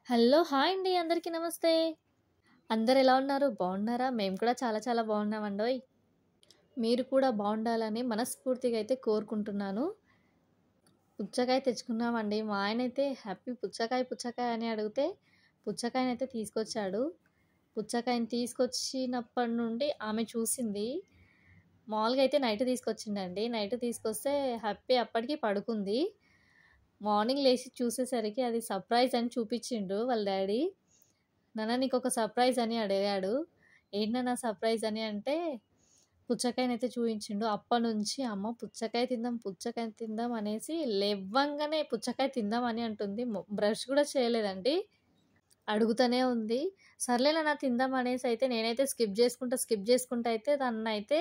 Hello! Hi అండి. అందరికీ నమస్తే. అందరూ ఎలా ఉన్నారు? బాగున్నారా? మేము కూడా చాలా చాలా బాగున్నామండోయ్! మీరు కూడా బాగుండాలని మనస్ఫూర్తిగా అయితే కోరుకుంటున్నాను. పుచ్చకాయ తెచ్చుకున్నామండి. మా ఆయనైతే హ్యాపీ పుచ్చకాయ, పుచ్చకాయ అని అడిగితే పుచ్చకాయనైతే తీసుకొచ్చాడు. పుచ్చకాయని తీసుకొచ్చినప్పటి నుండి ఆమె చూసింది. మామూలుగా అయితే నైట్ తీసుకొచ్చిండండి. నైట్ తీసుకొస్తే హ్యాపీ అప్పటికి పడుకుంది. మార్నింగ్ లేసి చూసేసరికి అది సర్ప్రైజ్ అని చూపిచ్చిండు వాళ్ళ డ్యాడీ. నాన్న నీకొక సర్ప్రైజ్ అని అడిగాడు. ఏంటి నాన్న సర్ప్రైజ్ అని అంటే, పుచ్చకాయనైతే చూయించిండు. అప్పటినుంచి అమ్మ పుచ్చకాయ తిందాం, పుచ్చకాయ తిందాం అనేసి లెవ్వంగానే పుచ్చకాయ తిందాం అని అంటుంది. బ్రష్ కూడా చేయలేదండి. అడుగుతూనే ఉంది. సర్లే నాన్న తిందాం అనేసి అయితే నేనైతే స్కిప్ చేసుకుంటా అయితే దాన్నయితే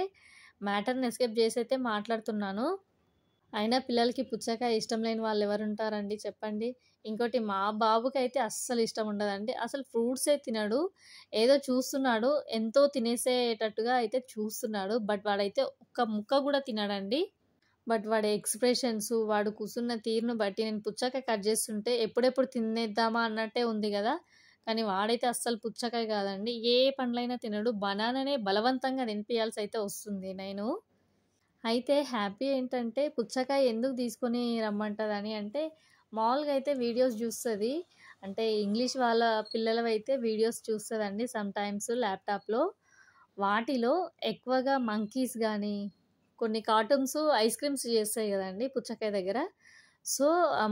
మ్యాటర్‌ని ఎస్కేప్ చేసైతే మాట్లాడుతున్నాను. అయినా పిల్లలకి పుచ్చకాయ ఇష్టం లేని వాళ్ళెవరుంటారండి చెప్పండి. ఇంకోటి మా బాబుకైతే అస్సలు ఇష్టం ఉండదండి. అసలు ఫ్రూట్సే తినడు. ఏదో చూస్తున్నాడు. ఎంతో తినేసేటట్టుగా అయితే చూస్తున్నాడు. బట్ వాడైతే ఒక్క ముక్క గూడా తినడండి. బట్ వాడి ఎక్స్‌ప్రెషన్స్, వాడు కూసున్న తీరును బట్టి నేను పుచ్చకాయ కట్ చేస్తుంటే ఎప్పుడెప్పుడు తినేద్దామా అన్నట్టే ఉంది గదా! కానీ వాడైతే అస్సలు పుచ్చకాయ కాదండి. ఏ పండ్లైనా తినడు. బనానానే బలవంతంగా తినిపియాల్సయితే వస్తుంది నేను. అయితే హ్యాపీ ఏంటంటే పుచ్చకాయ ఎందుకు తీసుకొని రమ్మంటదని అంటే, మామూలుగా అయితే వీడియోస్ జూస్తది. అంటే ఇంగ్లీష్ వాళ్ళ పిల్లలవైతే వీడియోస్ చూస్తదండి సమ్‌టైమ్స్ ల్యాప్‌టాప్‌లో. వాటిలో ఎక్కువగా మంకీస్ గానీ, కొన్ని కార్టూన్స్ ఐస్ క్రీమ్స్ చేస్తాయి గదండీ పుచ్చకాయ దగ్గర. సో,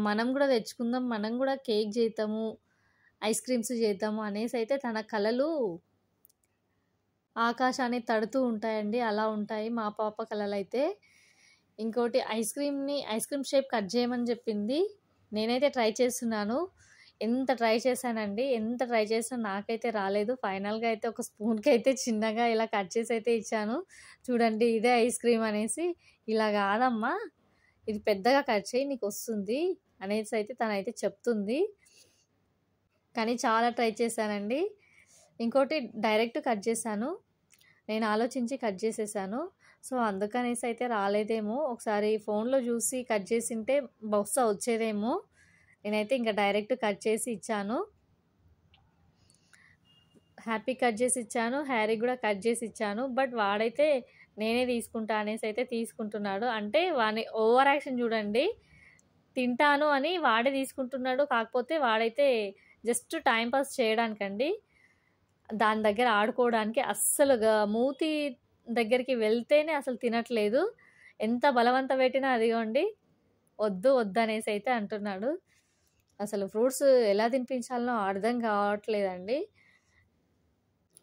మనం గూడా తెచ్చుకుందాం, మనం గూడా కేక్ జేద్దాము, ఐస్ క్రీమ్స్ చేద్దాము అనేసైతే తన కలలు ఆకాశాన్ని తడుతూ ఉంటాయండి. అలా ఉంటాయి మా పాప కలలైతే. ఇంకోటి ఐస్ క్రీమ్ షేప్ కట్ చేయమని చెప్పింది. నేనైతే ట్రై చేస్తున్నాను. ఎంత ట్రై చేశానండి. ఎంత ట్రై చేసినా నాకైతే రాలేదు. ఫైనల్‌గా అయితే ఒక స్పూన్‌కైతే చిన్నగా ఇలా కట్ చేసి అయితే ఇచ్చాను. చూడండి ఇదే ఐస్ క్రీమ్ అనేసి, ఇలా కాదమ్మా ఇది పెద్దగా కట్ చేయి నీకొస్తుంది అనేసి అయితే తనైతే చెప్తుంది. కానీ చాలా ట్రై చేశానండి. ఇంకోటి డైరెక్ట్ కట్ చేశాను. నేను ఆలోచించి కట్ చేసేసాను. సో, అందుకనేసి అయితే రాలేదేమో! ఒకసారి ఫోన్‌లో చూసి కట్ చేసుంటే బహుశా వచ్చేదేమో! నేనైతే ఇంక డైరెక్ట్ కట్ చేసి ఇచ్చాను. హ్యాపీకి కట్ చేసి ఇచ్చాను. హ్యారీకి గూడా కట్ చేసి ఇచ్చాను. బట్ వాడైతే నేనే తీసుకుంటా అనేసి అయితే తీసుకుంటున్నాడు. అంటే వాని ఓవర్ యాక్షన్ చూడండి. తింటాను అని వాడే తీసుకుంటున్నాడు. కాకపోతే వాడైతే జస్ట్ టైమ్ పాస్ చేయడానికండి. దాని దగ్గర ఆడుకోవడానికి అస్సలు మూతి దగ్గరికి వెళ్తేనే అసలు తినట్లేదు. ఎంత బలవంత పెట్టినా అదిగోండి వద్దు వద్దనేసి అయితే అంటున్నాడు. అసలు ఫ్రూట్స్ ఎలా తినిపించాలనో అర్థం కావట్లేదండి.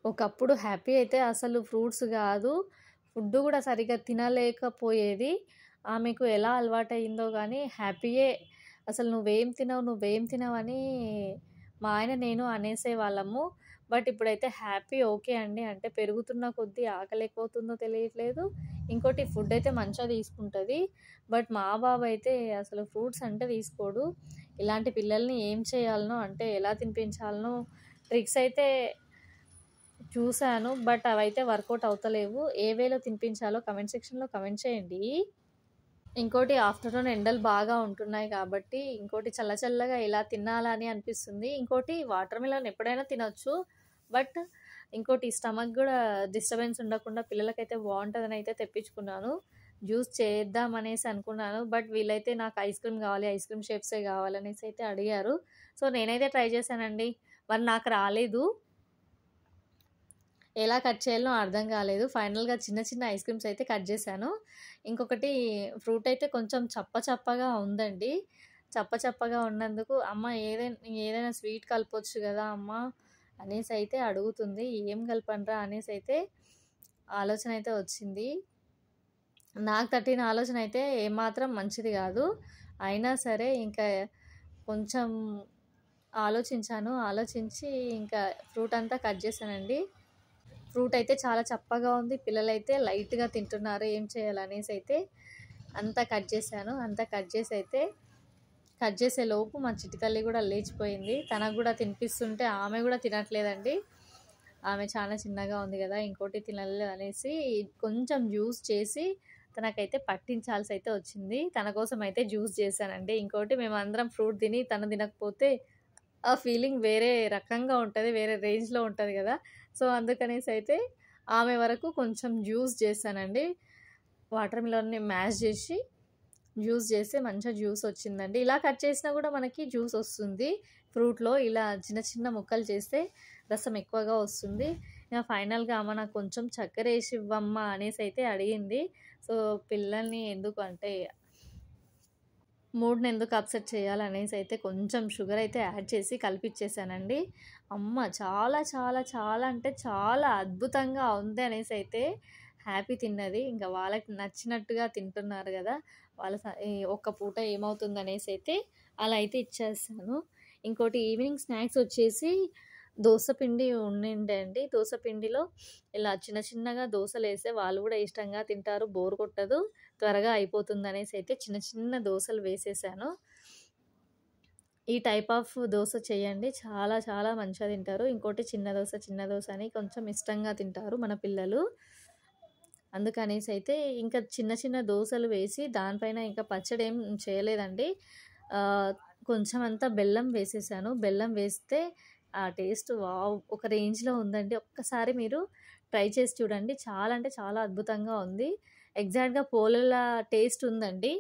ఒకప్పుడు హ్యాపీ అయితే అసలు ఫ్రూట్స్ గాదు, ఫుడ్ గూడా సరిగ్గా తినలేకపోయేది. ఆమెకు ఎలా అలవాటయిందో గానీ హ్యాపీయే అసలు నువ్వేం తినవని మా ఆయన, నేను అనేసేవాళ్ళము. బట్ ఇప్పుడైతే హ్యాపీ ఓకే అండి. అంటే పెరుగుతున్న కొద్దీ ఆకలి ఎక్కువవుతుందో తెలియట్లేదు. ఇంకోటి ఫుడ్ అయితే మంచిగా తీసుకుంటది. బట్ మా బాబైతే అసలు ఫ్రూట్స్ అంటే తీసుకోడు. ఇలాంటి పిల్లల్ని ఏం చేయాలనో అంటే ఎలా తినిపించాలనో ట్రిక్స్ అయితే చూసాను. బట్ అవైతే వర్కౌట్ అవుతలేవు. ఏ వేలో తినిపించాలో కమెంట్ సెక్షన్‌లో కమెంట్ చేయండి. ఇంకోటి ఆఫ్టర్‌నూన్ ఎండలు బాగా ఉంటున్నాయి కాబట్టి, ఇంకోటి చల్ల చల్లగా ఇలా తినాలా అని అనిపిస్తుంది. ఇంకోటి వాటర్ మిలన్ ఎప్పుడైనా తినొచ్చు. బట్ ఇంకోటి స్టమక్ గూడా డిస్టర్బెన్స్ ఉండకుండా పిల్లలకైతే బావుంటదని అయితే తెప్పించుకున్నాను. జ్యూస్ చేద్దాం అనేసి అనుకున్నాను. బట్ వీళ్ళైతే నాకు ఐస్ క్రీమ్ గావాలి, ఐస్ క్రీమ్ షేప్సే గావాలనేసి అయితే అడిగారు. సో, నేనైతే ట్రై చేశానండి. మరి నాకు రాలేదు. ఎలా కట్ చేయాలనో అర్థం కాలేదు. ఫైనల్‌గా చిన్న చిన్న ఐస్ క్రీమ్స్ అయితే కట్ చేశాను. ఇంకొకటి ఫ్రూట్ అయితే కొంచెం చప్ప చప్పగా ఉందండి. చప్ప చప్పగా ఉన్నందుకు అమ్మ ఏదైనా స్వీట్ కలపొచ్చు గదా అమ్మ అనేసి అయితే అడుగుతుంది. ఏం కలపనురా అనేసి అయితే ఆలోచన అయితే వచ్చింది. నాకు తట్టిన ఆలోచన అయితే ఏమాత్రం మంచిది గాదు. అయినా సరే ఇంకా కొంచెం ఆలోచించాను. ఆలోచించి ఇంకా ఫ్రూట్ అంతా కట్ చేశానండి. ఫ్రూట్ అయితే చాలా చప్పగా ఉంది. పిల్లలైతే లైట్‌గా తింటున్నారు. ఏం చేయాలనేసి అయితే అంతా కట్ చేశాను. అంతా కట్ చేసి అయితే కట్ చేసేలోపు మా చిట్టి తల్లి గూడా లేచిపోయింది. తనకు గూడా తినిపిస్తుంటే ఆమె గూడా తినట్లేదండి. ఆమె చాలా చిన్నగా ఉంది గదా! ఇంకోటి తినలేదనేసి కొంచెం జ్యూస్ చేసి తనకైతే పట్టించాల్సి అయితే వచ్చింది. తన కోసం అయితే జ్యూస్ చేశానండి. ఇంకోటి మేమందరం ఫ్రూట్ తిని తను తినకపోతే ఆ ఫీలింగ్ వేరే రకంగా ఉంటది. వేరే రేంజ్‌లో ఉంటది గదా! సో, అందుకనేసైతే ఆమె వరకు కొంచెం జ్యూస్ చేశానండి. వాటర్ మిలన్‌ని మ్యాష్ జేసి, జ్యూస్ చేస్తే మంచిగా జ్యూస్ వచ్చిందండి. ఇలా కట్ చేసినా గూడా మనకి జ్యూస్ వస్తుంది. ఫ్రూట్‌లో ఇలా చిన్న చిన్న ముక్కలు చేస్తే రసం ఎక్కువగా వస్తుంది. ఇగ ఫైనల్‌గా అమ్మ నాకు కొంచెం చక్కెరేసి ఇవ్వమ్మా అనేసైతే అడిగింది. సో, పిల్లల్ని ఎందుకు అంటే మూడ్‌ని ఎందుకు అప్సెట్ చేయాలనేసైతే కొంచెం షుగర్ అయితే యాడ్ చేసి కలిపిచ్చేసానండి. అమ్మ చాలా చాలా చాలా అంటే చాలా అద్భుతంగా ఉంది అనేసైతే హ్యాపీ తిన్నది. ఇంక వాళ్ళకి నచ్చినట్టుగా తింటున్నారు గదా! వాళ్ళ ఈ ఒక్క పూట ఏమవుతుందనేసైతే అలా అయితే ఇచ్చేసాను. ఇంకోటి ఈవినింగ్ స్నాక్స్ వచ్చేసి దోస పిండి ఉండిండే అండి. దోస పిండిలో ఇలా చిన్న చిన్నగా దోసలేస్తే వాళ్ళు గూడా ఇష్టంగా తింటారు. బోర్ కొట్టదు. త్వరగా అయిపోతుందనేసైతే చిన్న చిన్న దోసలు వేసేసాను. ఈ టైప్ ఆఫ్ దోస చేయండి. చాలా చాలా మంచిగా తింటారు. ఇంకోటి చిన్న దోస అని కొంచెం ఇష్టంగా తింటారు మన పిల్లలు. అందుకనేసైతే ఇంకా చిన్న చిన్న దోసలు వేసి దానిపైన ఇంకా పచ్చడేం చేయలేదండి. కొంచెం అంతా బెల్లం వేసేసాను. బెల్లం వేస్తే ఆ టేస్ట్ వావ్! ఒక రేంజ్‌లో ఉందండి. ఒక్కసారి మీరు ట్రై చేసి చూడండి. చాలా అంటే చాలా అద్భుతంగా ఉంది. ఎగ్జాక్ట్‌గా పోలల టేస్ట్ ఉందండి.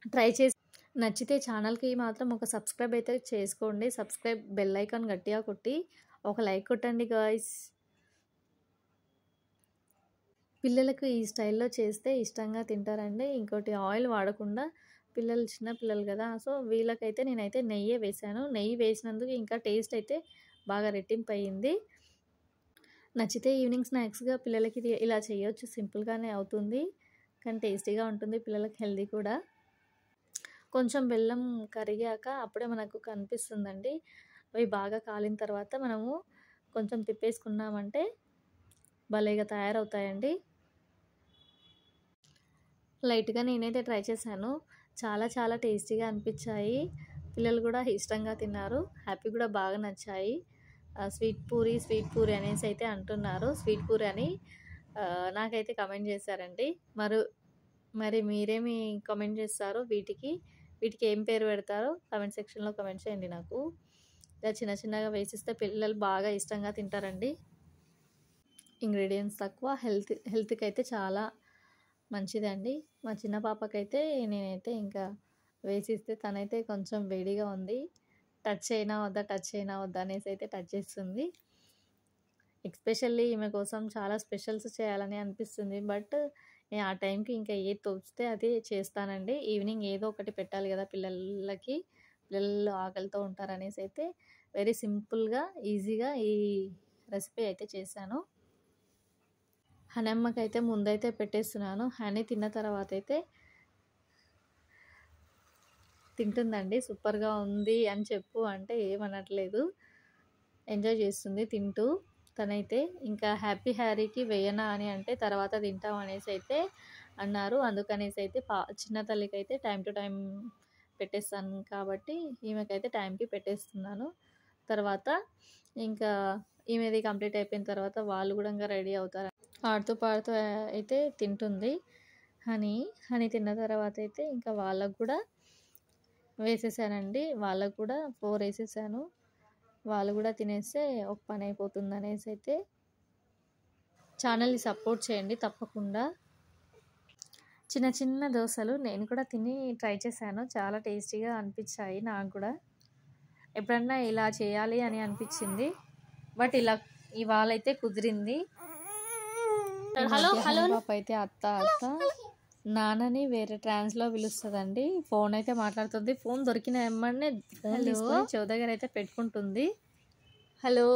ట్రై చేసి నచ్చితే ఛానల్‌కి మాత్రం ఒక సబ్స్క్రైబ్ అయితే చేసుకోండి. సబ్స్క్రైబ్ బెల్ ఐకాన్ గట్టిగా కొట్టి ఒక లైక్ కొట్టండి గాయ్స్. పిల్లలకు ఈ స్టైల్‌లో చేస్తే ఇష్టంగా తింటారండి. ఇంకోటి ఆయిల్ వాడకుండా పిల్లలు చిన్న పిల్లలు గదా! సో, వీళ్ళకైతే నేనైతే నెయ్యే వేశాను. నెయ్యి వేసినందుకు ఇంకా టేస్ట్ అయితే బాగా రెట్టింపయింది. నచ్చితే ఈవినింగ్ స్నాక్స్‌గా పిల్లలకి ఇది ఇలా చేయొచ్చు. సింపుల్‌గానే అవుతుంది. కానీ టేస్టీగా ఉంటుంది. పిల్లలకి హెల్తీ కూడా. కొంచెం బెల్లం కరిగాక అప్పుడే మనకు కనిపిస్తుందండి. అవి బాగా కాలిన తర్వాత మనము కొంచెం తిప్పేసుకున్నామంటే భలేగా తయారవుతాయండి. లైట్‌గా నేనైతే ట్రై చేశాను. చాలా చాలా టేస్టీగా అనిపిచ్చాయి. పిల్లలు గూడా ఇష్టంగా తిన్నారు. హ్యాపీ గూడా బాగా నచ్చాయి. స్వీట్ పూరి అనేసైతే అంటున్నారు. స్వీట్ పూరి అని నాకైతే కామెంట్ చేశారండి. మరి మీరేమి కామెంట్ చేస్తారో వీటికి ఏం పేరు పెడతారో కామెంట్ సెక్షన్‌లో కామెంట్ చేయండి నాకు. ఇలా చిన్న చిన్నగా వేసిస్తే పిల్లలు బాగా ఇష్టంగా తింటారండి. ఇంగ్రీడియెంట్స్ తక్కువ హెల్త్‌కైతే చాలా మంచిదండి. మా చిన్న పాపకైతే నేనైతే ఇంకా వేసిస్తే తనైతే కొంచెం వేడిగా ఉంది. టచ్ చేయనా వద్దా అనేసైతే టచ్ చేస్తుంది. ఎస్పెషల్లీ ఈమె కోసం చాలా స్పెషల్స్ చేయాలని అనిపిస్తుంది. బట్ ఆ టైంకి ఇంకా ఏది తోచితే అది చేస్తానండి. ఈవినింగ్ ఏదో ఒకటి పెట్టాలి గదా పిల్లలకి. పిల్లలు ఆకలితో ఉంటారనేసైతే వెరీ సింపుల్‌గా, ఈజీగా ఈ రెసిపీ అయితే చేశాను. హనమ్మకైతే ముందైతే పెట్టేస్తున్నాను. హనీ తిన్న తర్వాతైతే తింటుందండి. సూపర్‌గా ఉంది అని చెప్పు అంటే ఏమనట్లేదు. ఎంజాయ్ చేస్తుంది తింటూ తనైతే. ఇంకా హ్యాపీ హ్యారీకి వేయనా అని అంటే తర్వాత తింటాం అనేసైతే అన్నారు. అందుకనేసైతే చిన్న తల్లికైతే టైమ్ టు టైమ్ పెట్టేస్తాను కాబట్టి ఈమెకైతే టైంకి పెట్టేస్తున్నాను. తర్వాత ఇంకా ఈమెది కంప్లీట్ అయిపోయిన తర్వాత వాళ్ళు కూడా ఇంకా రెడీ అవుతారు. ఆడుతూ పాడుతూ అయితే తింటుంది హనీ తిన్న తర్వాత అయితే ఇంకా వాళ్ళకు కూడా వేసేసానండి. వాళ్ళకు కూడా 4 వేసేసాను. వాళ్ళు కూడా తినేస్తే ఒక పని అయిపోతుంది అనేసి అయితే ఛానల్ని సపోర్ట్ చేయండి తప్పకుండా. చిన్న చిన్న దోసలు నేను కూడా తిని ట్రై చేశాను. చాలా టేస్టీగా అనిపించాయి నాకు కూడా. ఎప్పుడన్నా ఇలా చేయాలి అని అనిపించింది. బట్ ఇవాళ అయితే కుదిరింది. హలో పాప అయితే అత్త నాన్నని వేరే ట్రాన్స్లో పిలుస్తుందండి. ఫోన్ అయితే మాట్లాడుతుంది. ఫోన్ దొరికిన ఎమ్మనే ఫోన్ తీసుకొని చెవి దగ్గర అయితే పెట్టుకుంటుంది. హలో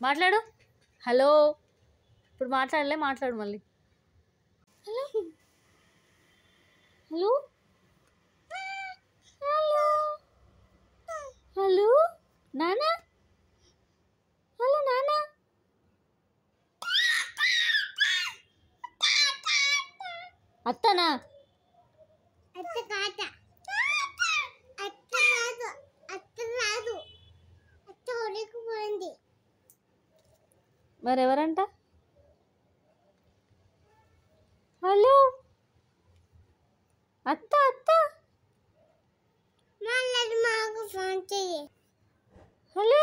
మాట్లాడు. హలో ఇప్పుడు మాట్లాడు మళ్ళీ. హలో హలో హలో హలో నానా హలో నానా అత్తనా మరెవరంట? హలో అత్త హలో